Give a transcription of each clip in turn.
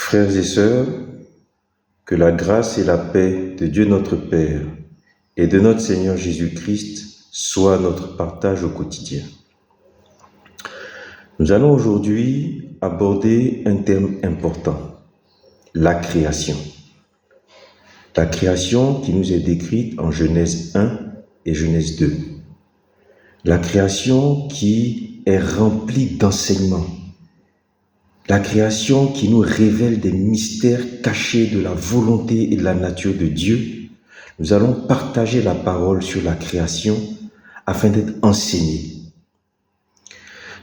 Frères et sœurs, que la grâce et la paix de Dieu notre Père et de notre Seigneur Jésus-Christ soient notre partage au quotidien. Nous allons aujourd'hui aborder un thème important, la création. La création qui nous est décrite en Genèse 1 et Genèse 2. La création qui est remplie d'enseignements. La création qui nous révèle des mystères cachés de la volonté et de la nature de Dieu. Nous allons partager la parole sur la création afin d'être enseignés.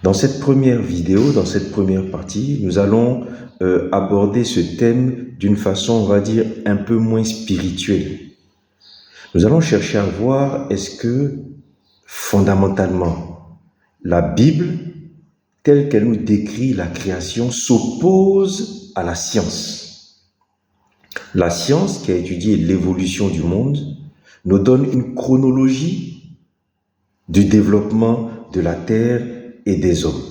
Dans cette première vidéo, dans cette première partie, nous allons aborder ce thème d'une façon, on va dire, un peu moins spirituelle. Nous allons chercher à voir est-ce que, fondamentalement, la Bible, telle qu'elle nous décrit la création, s'oppose à la science. La science, qui a étudié l'évolution du monde, nous donne une chronologie du développement de la Terre et des hommes.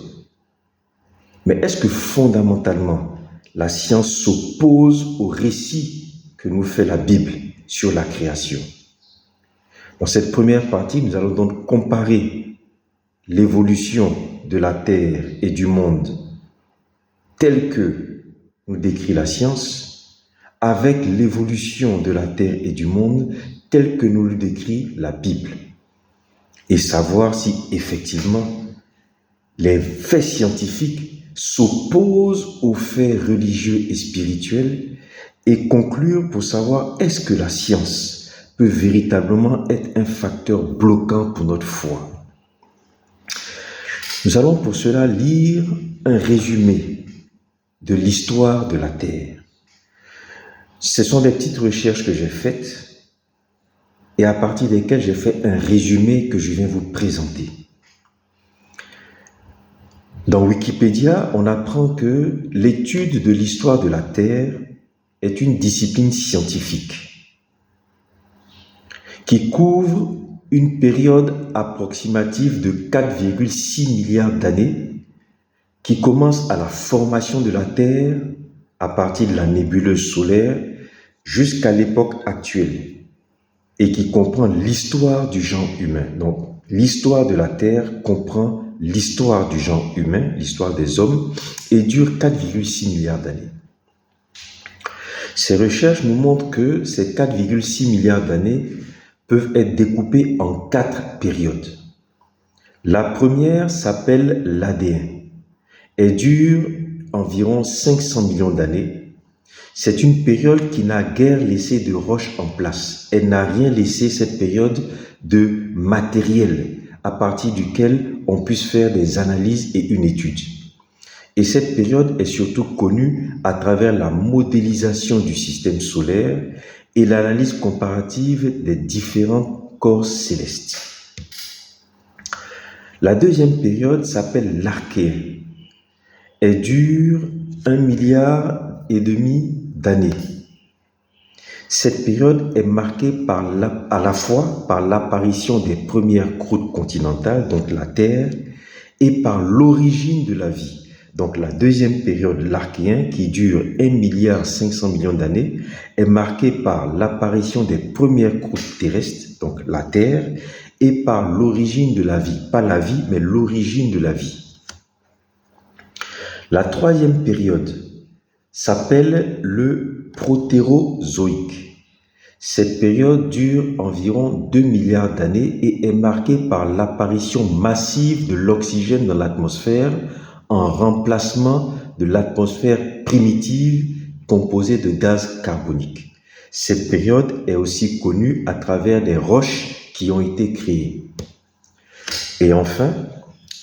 Mais est-ce que fondamentalement, la science s'oppose au récit que nous fait la Bible sur la création? Dans cette première partie, nous allons donc comparer l'évolution de la Terre et du monde telle que nous décrit la science avec l'évolution de la Terre et du monde telle que nous le décrit la Bible et savoir si effectivement les faits scientifiques s'opposent aux faits religieux et spirituels et conclure pour savoir est-ce que la science peut véritablement être un facteur bloquant pour notre foi. Nous allons pour cela lire un résumé de l'histoire de la Terre. Ce sont des petites recherches que j'ai faites et à partir desquelles j'ai fait un résumé que je viens vous présenter. Dans Wikipédia, on apprend que l'étude de l'histoire de la Terre est une discipline scientifique qui couvre une période approximative de 4,6 milliards d'années qui commence à la formation de la Terre à partir de la nébuleuse solaire jusqu'à l'époque actuelle et qui comprend l'histoire du genre humain. Donc, l'histoire de la Terre comprend l'histoire du genre humain, l'histoire des hommes, et dure 4,6 milliards d'années. Ces recherches nous montrent que ces 4,6 milliards d'années peuvent être découpées en 4 périodes. La première s'appelle l'ADN. Elle dure environ 500 millions d'années. C'est une période qui n'a guère laissé de roches en place. Elle n'a rien laissé, cette période, de matériel à partir duquel on puisse faire des analyses et une étude. Et cette période est surtout connue à travers la modélisation du système solaire et l'analyse comparative des différents corps célestes. La deuxième période s'appelle l'Archéen. Elle dure 1,5 milliard d'années. Cette période est marquée à la fois par l'apparition des premières croûtes continentales, donc la Terre, et par l'origine de la vie. Donc la deuxième période, l'Archéen, qui dure 1,5 milliard d'années, est marquée par l'apparition des premières croûtes terrestres, donc la Terre, et par l'origine de la vie. Pas la vie, mais l'origine de la vie. La troisième période s'appelle le Protérozoïque. Cette période dure environ 2 milliards d'années et est marquée par l'apparition massive de l'oxygène dans l'atmosphère en remplacement de l'atmosphère primitive composée de gaz carbonique. Cette période est aussi connue à travers des roches qui ont été créées. Et enfin,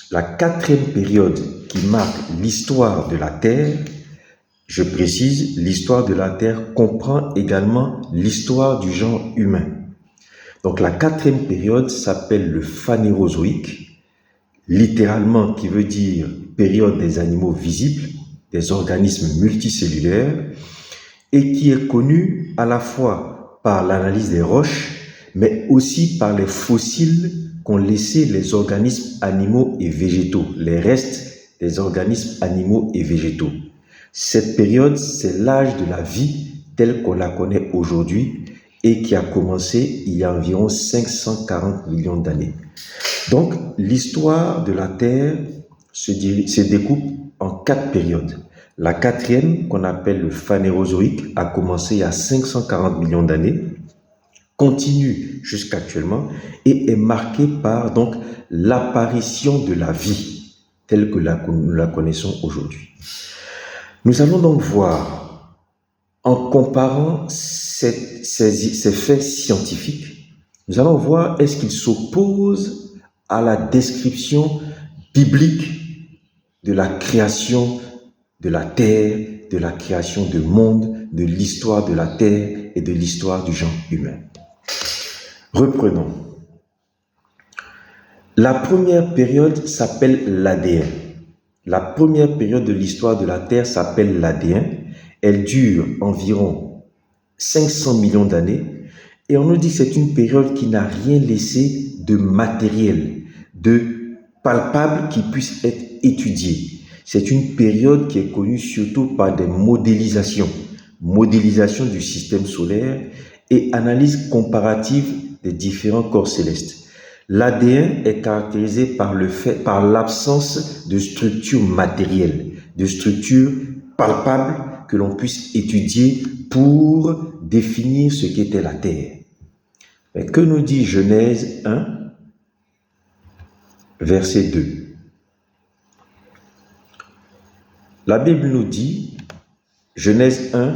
la quatrième période qui marque l'histoire de la Terre, je précise, l'histoire de la Terre comprend également l'histoire du genre humain. Donc la quatrième période s'appelle le Phanérozoïque, littéralement qui veut dire période des animaux visibles, des organismes multicellulaires, et qui est connue à la fois par l'analyse des roches, mais aussi par les fossiles qu'ont laissés les organismes animaux et végétaux, les restes des organismes animaux et végétaux. Cette période, c'est l'âge de la vie telle qu'on la connaît aujourd'hui et qui a commencé il y a environ 540 millions d'années. Donc, l'histoire de la Terre se découpe en 4 périodes. La quatrième, qu'on appelle le Phanérozoïque, a commencé il y a 540 millions d'années, continue jusqu'actuellement et est marquée par donc l'apparition de la vie telle que nous la connaissons aujourd'hui. Nous allons donc voir, en comparant ces faits scientifiques, nous allons voir est-ce qu'ils s'opposent à la description biblique de la création de la Terre, de la création du monde, de l'histoire de la Terre et de l'histoire du genre humain. Reprenons. La première période s'appelle l'Adéen. La première période de l'histoire de la Terre s'appelle l'Adéen. Elle dure environ 500 millions d'années et on nous dit que c'est une période qui n'a rien laissé de matériel, de palpable qui puisse être étudié. C'est une période qui est connue surtout par des modélisation du système solaire et analyse comparative des différents corps célestes. L'ADN est caractérisé par l'absence de structure matérielle, de structure palpable que l'on puisse étudier pour définir ce qu'était la Terre. Mais que nous dit Genèse 1, verset 2? La Bible nous dit, Genèse 1,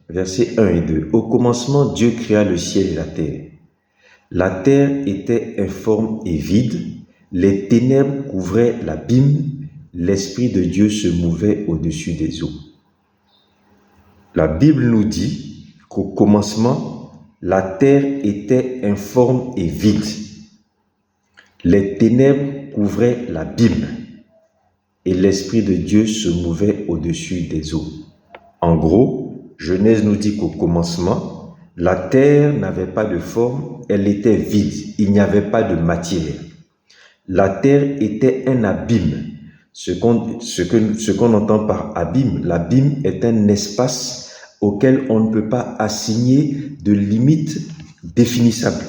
versets 1 et 2, « Au commencement, Dieu créa le ciel et la terre. La terre était informe et vide, les ténèbres couvraient l'abîme, l'Esprit de Dieu se mouvait au-dessus des eaux. » La Bible nous dit qu'au commencement, la terre était informe et vide. Les ténèbres couvraient l'abîme et l'Esprit de Dieu se mouvait au-dessus des eaux. En gros, Genèse nous dit qu'au commencement, la terre n'avait pas de forme, elle était vide, il n'y avait pas de matière. La terre était un abîme. Ce qu'on entend par abîme, l'abîme est un espace auquel on ne peut pas assigner de limite définissable.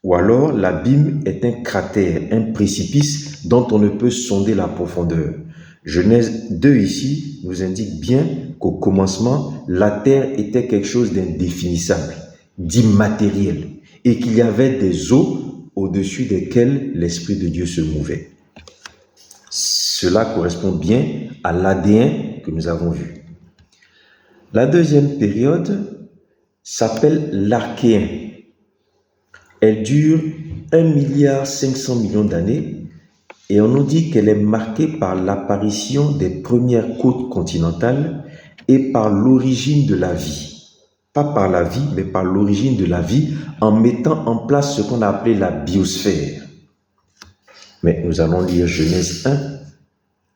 Ou alors l'abîme est un cratère, un précipice dont on ne peut sonder la profondeur. Genèse 2 ici nous indique bien qu'au commencement, la terre était quelque chose d'indéfinissable, d'immatériel, et qu'il y avait des eaux au-dessus desquelles l'Esprit de Dieu se mouvait. Cela correspond bien à l'ADN que nous avons vu. La deuxième période s'appelle l'Archéen. Elle dure 1,5 milliard d'années et on nous dit qu'elle est marquée par l'apparition des premières côtes continentales et par l'origine de la vie. Pas par la vie, mais par l'origine de la vie en mettant en place ce qu'on a appelé la biosphère. Mais nous allons lire Genèse 1,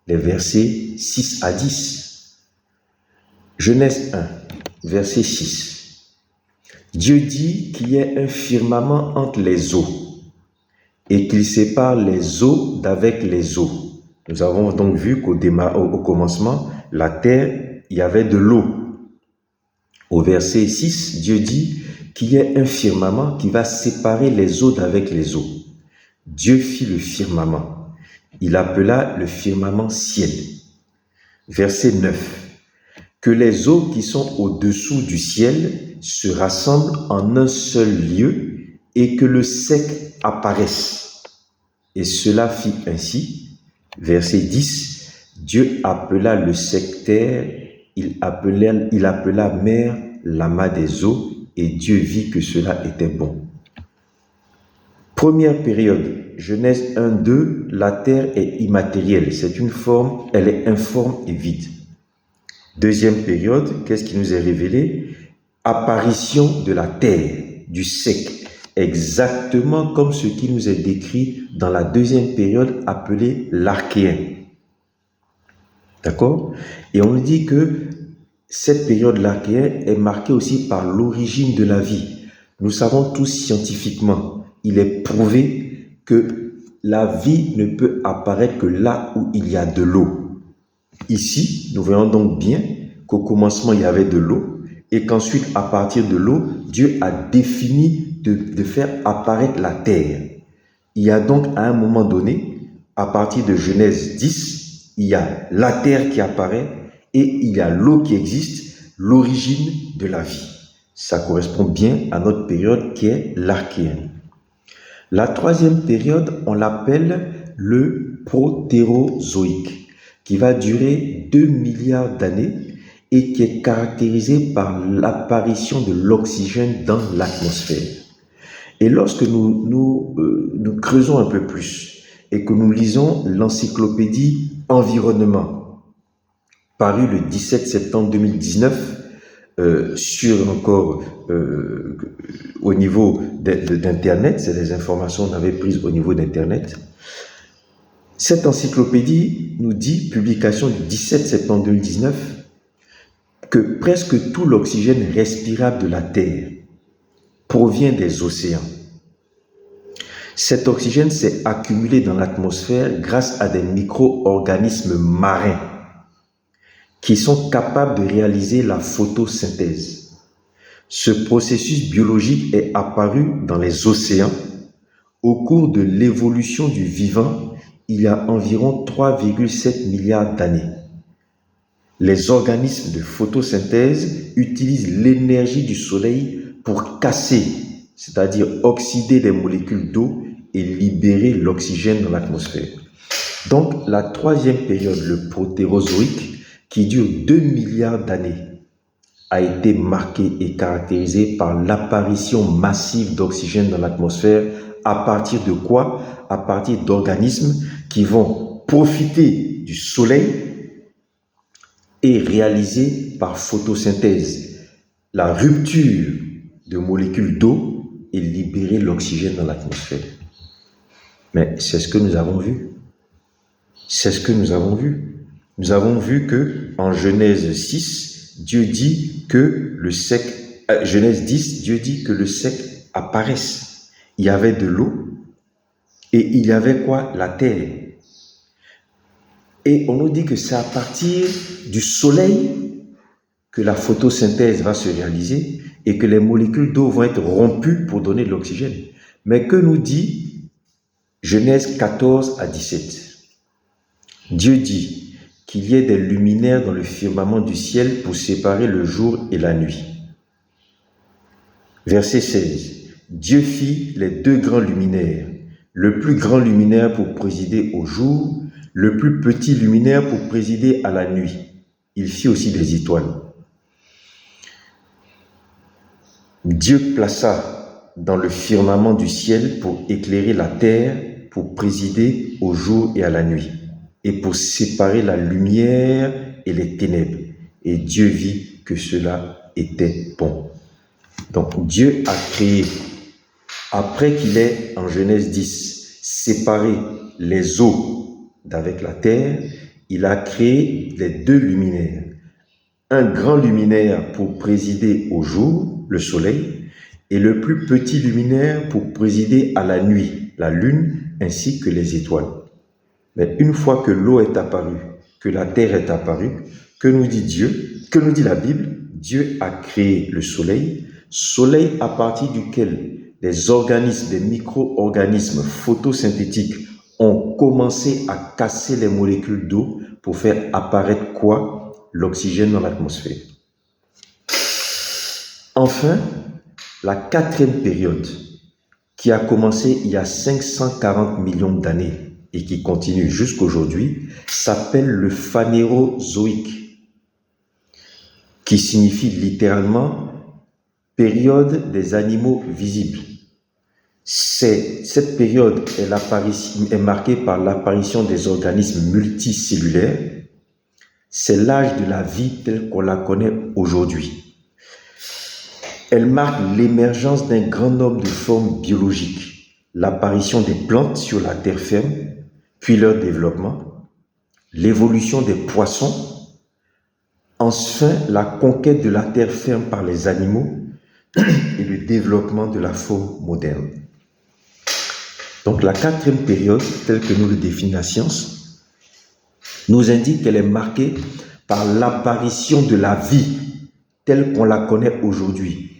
les versets 6 à 10. Genèse 1, verset 6. Dieu dit qu'il y ait un firmament entre les eaux et qu'il sépare les eaux d'avec les eaux. Nous avons donc vu qu'au commencement, la terre, il y avait de l'eau. Au verset 6, Dieu dit qu'il y ait un firmament qui va séparer les eaux d'avec les eaux. Dieu fit le firmament. Il appela le firmament ciel. Verset 9. Que les eaux qui sont au-dessous du ciel se rassemblent en un seul lieu et que le sec apparaisse. Et cela fit ainsi. Verset 10. Dieu appela le sec terre, il appela mer l'amas des eaux, et Dieu vit que cela était bon. Première période, Genèse 1, 2, la terre est immatérielle, c'est une forme, elle est informe et vide. Deuxième période, qu'est-ce qui nous est révélé? Apparition de la terre, du sec, exactement comme ce qui nous est décrit dans la deuxième période appelée l'Archéen. D'accord? Et on nous dit que cette période l'Archéen est marquée aussi par l'origine de la vie. Nous savons tous scientifiquement, il est prouvé que la vie ne peut apparaître que là où il y a de l'eau. Ici, nous voyons donc bien qu'au commencement, il y avait de l'eau et qu'ensuite, à partir de l'eau, Dieu a défini de faire apparaître la terre. Il y a donc à un moment donné, à partir de Genèse 10, il y a la terre qui apparaît et il y a l'eau qui existe, l'origine de la vie. Ça correspond bien à notre période qui est l'Archéenne. La troisième période, on l'appelle le Protérozoïque, qui va durer 2 milliards d'années et qui est caractérisée par l'apparition de l'oxygène dans l'atmosphère. Et lorsque nous creusons un peu plus et que nous lisons l'encyclopédie Environnement, parue le 17 septembre 2019, au niveau d'Internet, c'est des informations qu'on avait prises au niveau d'Internet. Cette encyclopédie nous dit, publication du 17 septembre 2019, que presque tout l'oxygène respirable de la Terre provient des océans. Cet oxygène s'est accumulé dans l'atmosphère grâce à des micro-organismes marins qui sont capables de réaliser la photosynthèse. Ce processus biologique est apparu dans les océans au cours de l'évolution du vivant il y a environ 3,7 milliards d'années. Les organismes de photosynthèse utilisent l'énergie du soleil pour casser, c'est-à-dire oxyder les molécules d'eau et libérer l'oxygène dans l'atmosphère. Donc, la troisième période, le Protérozoïque, qui dure 2 milliards d'années, a été marquée et caractérisée par l'apparition massive d'oxygène dans l'atmosphère. À partir de quoi? À partir d'organismes qui vont profiter du soleil et réaliser par photosynthèse la rupture de molécules d'eau et libérer l'oxygène dans l'atmosphère. Mais c'est ce que nous avons vu. C'est ce que nous avons vu. Nous avons vu que en Genèse 6, Dieu dit que le sec, Genèse 10, Dieu dit que le sec apparaisse. Il y avait de l'eau et il y avait quoi? La terre. Et on nous dit que c'est à partir du soleil que la photosynthèse va se réaliser et que les molécules d'eau vont être rompues pour donner de l'oxygène. Mais que nous dit Genèse 14 à 17? Dieu dit qu'il y ait des luminaires dans le firmament du ciel pour séparer le jour et la nuit. Verset 16. Dieu fit les 2 grands luminaires, le plus grand luminaire pour présider au jour, le plus petit luminaire pour présider à la nuit. Il fit aussi des étoiles. Dieu plaça dans le firmament du ciel pour éclairer la terre, pour présider au jour et à la nuit, et pour séparer la lumière et les ténèbres. Et Dieu vit que cela était bon. Donc Dieu a créé, après qu'il ait, en Genèse 10, séparé les eaux d'avec la terre, il a créé les 2 luminaires. Un grand luminaire pour présider au jour, le soleil, et le plus petit luminaire pour présider à la nuit, la lune, ainsi que les étoiles. Mais une fois que l'eau est apparue, que la terre est apparue, que nous dit Dieu, que nous dit la Bible? Dieu a créé le soleil, soleil à partir duquel des organismes, des micro-organismes photosynthétiques ont commencé à casser les molécules d'eau pour faire apparaître quoi? L'oxygène dans l'atmosphère. Enfin, la 4e période, qui a commencé il y a 540 millions d'années et qui continue jusqu'aujourd'hui, s'appelle le Phanérozoïque, qui signifie littéralement période des animaux visibles. Cette période est marquée par l'apparition des organismes multicellulaires. C'est l'âge de la vie tel qu'on la connaît aujourd'hui. Elle marque l'émergence d'un grand nombre de formes biologiques, l'apparition des plantes sur la terre ferme, puis leur développement, l'évolution des poissons, enfin la conquête de la terre ferme par les animaux et le développement de la faune moderne. Donc la 4e période, telle que nous le définit la science, nous indique qu'elle est marquée par l'apparition de la vie telle qu'on la connaît aujourd'hui.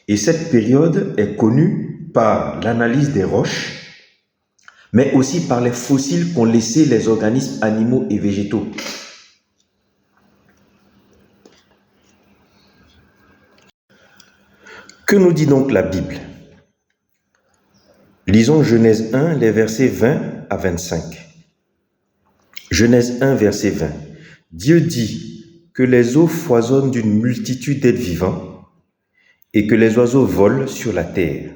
Et cette période est connue par l'analyse des roches, mais aussi par les fossiles qu'ont laissés les organismes animaux et végétaux. Que nous dit donc la Bible? Lisons Genèse 1, les versets 20 à 25. Genèse 1, verset 20. Dieu dit que les eaux foisonnent d'une multitude d'êtres vivants et que les oiseaux volent sur la terre.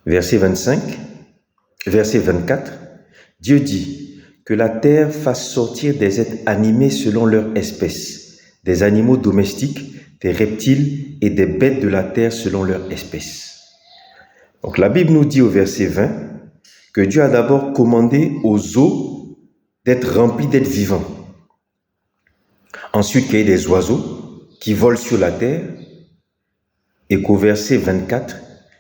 Verset 24. Dieu dit que la terre fasse sortir des êtres animés selon leur espèce, des animaux domestiques, des reptiles et des bêtes de la terre selon leur espèce. Donc la Bible nous dit au verset 20 que Dieu a d'abord commandé aux eaux d'être remplies d'êtres vivants. Ensuite, qu'il y ait des oiseaux qui volent sur la terre et qu'au verset 24,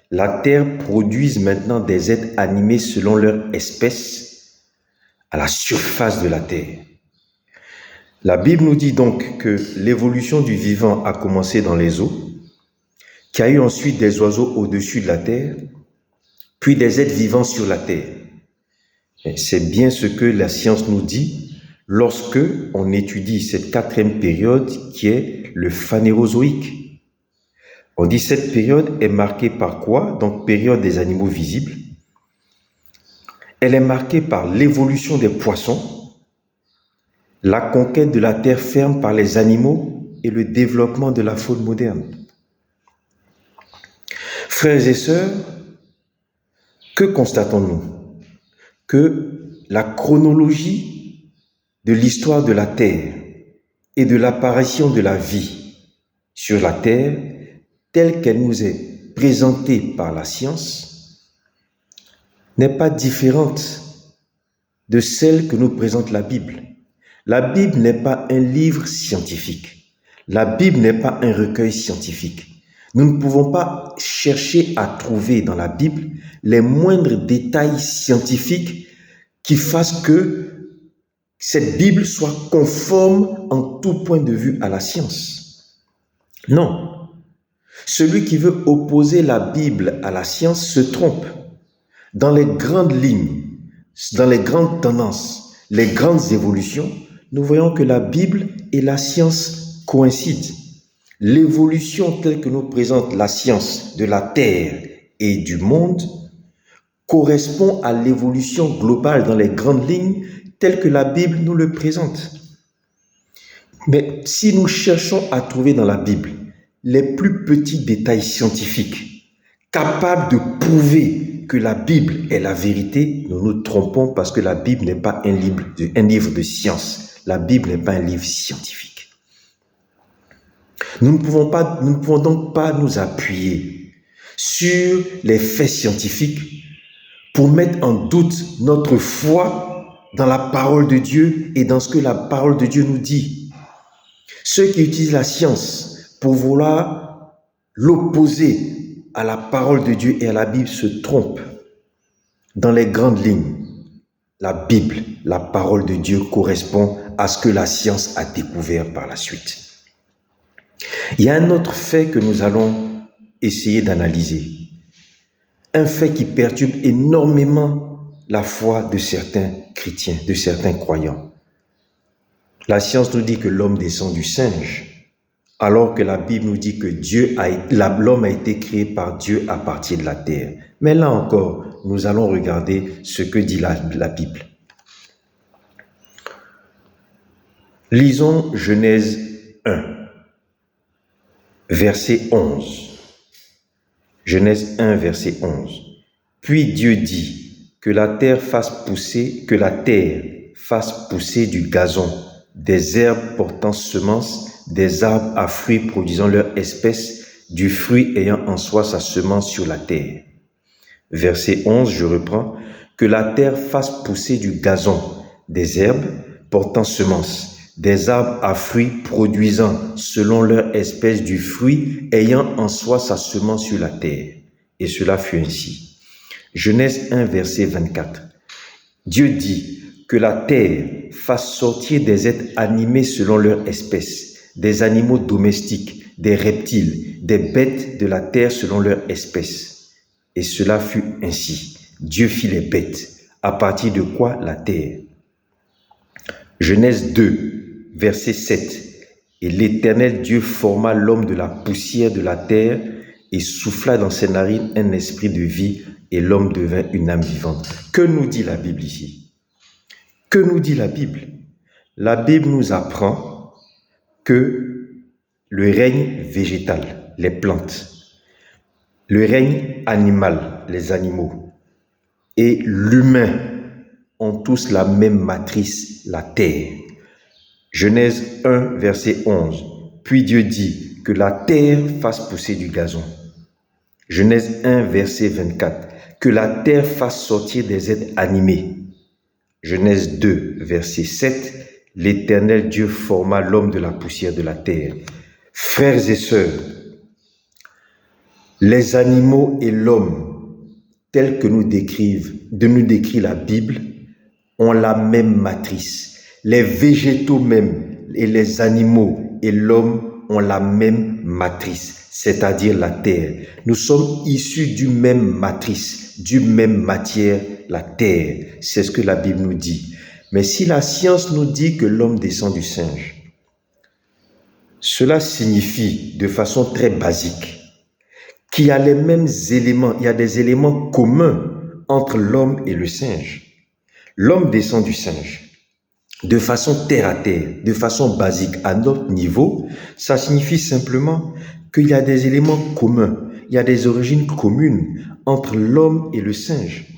la terre produise maintenant des êtres animés selon leur espèce à la surface de la terre. La Bible nous dit donc que l'évolution du vivant a commencé dans les eaux, qu'il y a eu ensuite des oiseaux au-dessus de la terre, puis des êtres vivants sur la terre. Et c'est bien ce que la science nous dit lorsque on étudie cette quatrième période qui est le phanérozoïque. On dit cette période est marquée par quoi? Donc période des animaux visibles. Elle est marquée par l'évolution des poissons, la conquête de la terre ferme par les animaux et le développement de la faune moderne. Frères et sœurs, que constatons-nous? Que la chronologie de l'histoire de la terre et de l'apparition de la vie sur la terre, telle qu'elle nous est présentée par la science, n'est pas différente de celle que nous présente la Bible. La Bible n'est pas un livre scientifique. La Bible n'est pas un recueil scientifique. Nous ne pouvons pas chercher à trouver dans la Bible les moindres détails scientifiques qui fassent que cette Bible soit conforme en tout point de vue à la science. Non. Celui qui veut opposer la Bible à la science se trompe. Dans les grandes lignes, dans les grandes tendances, les grandes évolutions, nous voyons que la Bible et la science coïncident. L'évolution telle que nous présente la science de la Terre et du monde correspond à l'évolution globale dans les grandes lignes telle que la Bible nous le présente. Mais si nous cherchons à trouver dans la Bible les plus petits détails scientifiques capables de prouver que la Bible est la vérité, nous nous trompons parce que la Bible n'est pas un livre de science. La Bible n'est pas un livre scientifique. Nous ne pouvons donc pas nous appuyer sur les faits scientifiques pour mettre en doute notre foi dans la parole de Dieu et dans ce que la parole de Dieu nous dit. Ceux qui utilisent la science pour vouloir l'opposer à la parole de Dieu et à la Bible se trompent. Dans les grandes lignes, la Bible, la parole de Dieu correspond à ce que la science a découvert par la suite. Il y a un autre fait que nous allons essayer d'analyser. Un fait qui perturbe énormément la foi de certains chrétiens, de certains croyants. La science nous dit que l'homme descend du singe, alors que la Bible nous dit que l'homme a été créé par Dieu à partir de la terre. Mais là encore, nous allons regarder ce que dit la Bible. Lisons Genèse 1, verset 11. Genèse 1, verset 11. Puis Dieu dit que la terre fasse pousser du gazon, des herbes portant semences, des arbres à fruits produisant leur espèce, du fruit ayant en soi sa semence sur la terre. Verset 11, je reprends. Que la terre fasse pousser du gazon, des herbes portant semences, des arbres à fruits produisant selon leur espèce du fruit ayant en soi sa semence sur la terre. Et cela fut ainsi. Genèse 1, verset 24. Dieu dit que la terre fasse sortir des êtres animés selon leur espèce, des animaux domestiques, des reptiles, des bêtes de la terre selon leur espèce. Et cela fut ainsi. Dieu fit les bêtes. À partir de quoi? La terre. Genèse 2, verset 7. Et l'Éternel Dieu forma l'homme de la poussière de la terre et souffla dans ses narines un esprit de vie, et l'homme devint une âme vivante. Que nous dit la Bible ici? Que nous dit la Bible? La Bible nous apprend que le règne végétal, les plantes, le règne animal, les animaux, et l'humain ont tous la même matrice, la terre. Genèse 1, verset 11. Puis Dieu dit que la terre fasse pousser du gazon. Genèse 1, verset 24. Que la terre fasse sortir des êtres animés. Genèse 2, verset 7. L'Éternel Dieu forma l'homme de la poussière de la terre. Frères et sœurs, les animaux et l'homme, tels que nous décrit la Bible, ont la même matrice. Les végétaux même et les animaux et l'homme ont la même matrice, c'est-à-dire la terre. Nous sommes issus d'une même matrice, d'une même matière, la terre. C'est ce que la Bible nous dit. Mais si la science nous dit que l'homme descend du singe, cela signifie de façon très basique qu'il y a les mêmes éléments, il y a des éléments communs entre l'homme et le singe. L'homme descend du singe. De façon terre à terre, de façon basique, à notre niveau, ça signifie simplement qu'il y a des éléments communs, il y a des origines communes entre l'homme et le singe.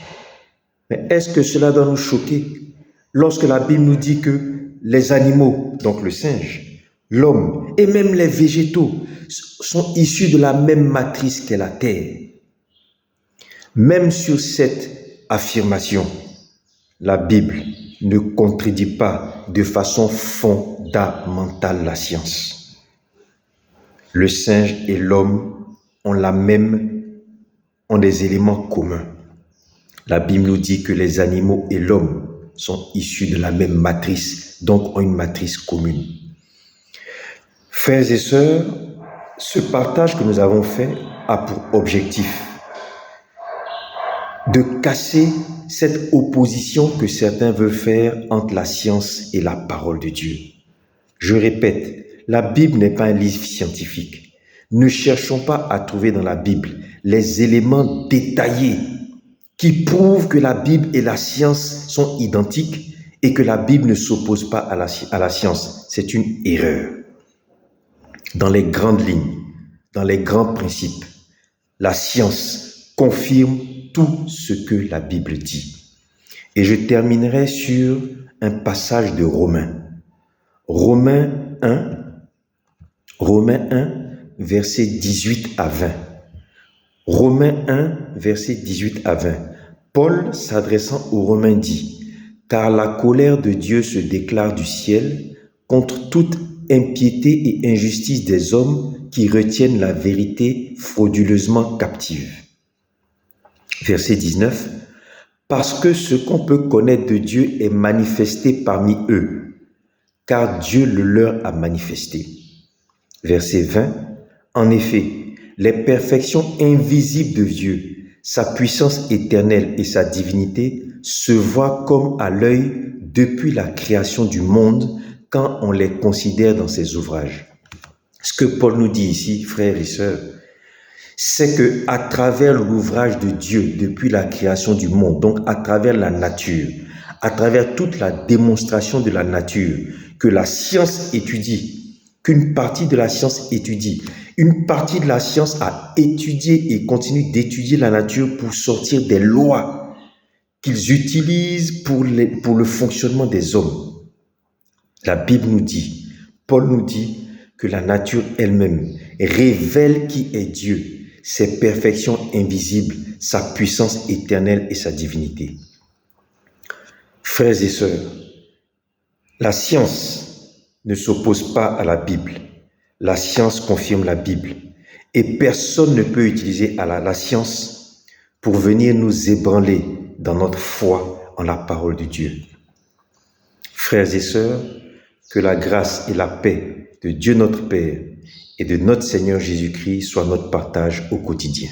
Mais est-ce que cela doit nous choquer lorsque la Bible nous dit que les animaux, donc le singe, l'homme et même les végétaux sont issus de la même matrice qu'est la terre? Même sur cette affirmation, la Bible ne contredit pas de façon fondamentale la science. Le singe et l'homme ont des éléments communs. La Bible nous dit que les animaux et l'homme sont issus de la même matrice, donc ont une matrice commune. Frères et sœurs, ce partage que nous avons fait a pour objectif de casser cette opposition que certains veulent faire entre la science et la parole de Dieu. Je répète, la Bible n'est pas un livre scientifique. Ne cherchons pas à trouver dans la Bible les éléments détaillés qui prouvent que la Bible et la science sont identiques et que la Bible ne s'oppose pas à la science. C'est une erreur. Dans les grandes lignes, dans les grands principes, la science confirme tout ce que la Bible dit. Et je terminerai sur un passage de Romains. Romains 1, versets 18 à 20. Romains 1, versets 18 à 20. Paul, s'adressant aux Romains, dit « Car la colère de Dieu se déclare du ciel contre toute impiété et injustice des hommes qui retiennent la vérité frauduleusement captive. » Verset 19. « Parce que ce qu'on peut connaître de Dieu est manifesté parmi eux, car Dieu le leur a manifesté. » Verset 20. « En effet, les perfections invisibles de Dieu, sa puissance éternelle et sa divinité se voient comme à l'œil depuis la création du monde quand on les considère dans ses ouvrages. » Ce que Paul nous dit ici, frères et sœurs, c'est que à travers l'ouvrage de Dieu depuis la création du monde, donc à travers la nature, à travers toute la démonstration de la nature que la science étudie, qu'une partie de la science étudie, une partie de la science a étudié et continue d'étudier la nature pour sortir des lois qu'ils utilisent pour le fonctionnement des hommes. La Bible nous dit, Paul nous dit que la nature elle-même révèle qui est Dieu, ses perfections invisibles, sa puissance éternelle et sa divinité. Frères et sœurs, la science ne s'oppose pas à la Bible. La science confirme la Bible. Et personne ne peut utiliser la science pour venir nous ébranler dans notre foi en la parole de Dieu. Frères et sœurs, que la grâce et la paix de Dieu notre Père et de notre Seigneur Jésus-Christ soient notre partage au quotidien.